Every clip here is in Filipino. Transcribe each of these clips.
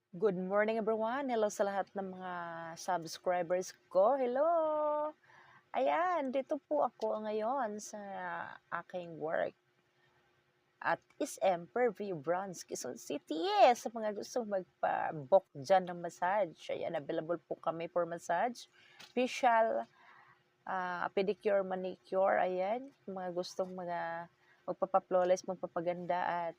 Good morning everyone. Hello sa lahat ng mga subscribers ko. Hello! Ayan, dito po ako ngayon sa aking work at SM Fairview Branch, Quezon City. Yes, sa mga gustong magpa-book dyan ng massage. Ayan, available po kami for massage. Facial, pedicure, manicure. Ayan, mga gustong magpapa-flawless, magpapaganda at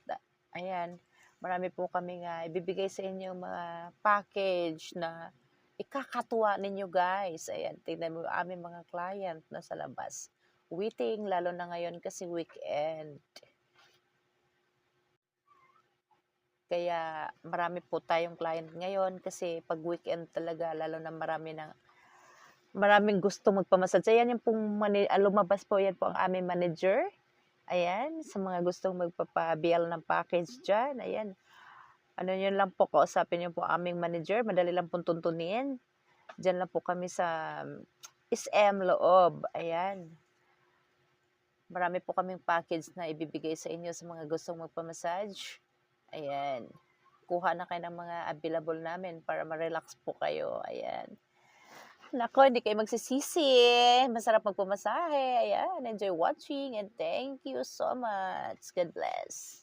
ayan, marami po kami nga ibibigay sa inyo mga package na ikakatuwa ninyo guys. Ayan, tingnan mo yung aming mga client na sa labas. Waiting, lalo na ngayon kasi weekend. Kaya marami po tayong client ngayon kasi pag weekend talaga, lalo na maraming gusto magpamassage. Ayan yung pong lumabas po, yan po ang aming manager. Ayan, sa mga gustong magpapa-BL ng package dyan, ayan. Ano yun lang po, kausapin niyo po aming manager, madali lang pong tuntunin. Diyan lang po kami sa SM loob, ayan. Marami po kaming package na ibibigay sa inyo sa mga gustong magpa-massage. Ayan. Kuha na kayo ng mga available namin para ma-relax po kayo. Ayan. Nako, hindi kayo magsisisi. Masarap magpamasahe. Ayan. Enjoy watching and thank you so much. God bless.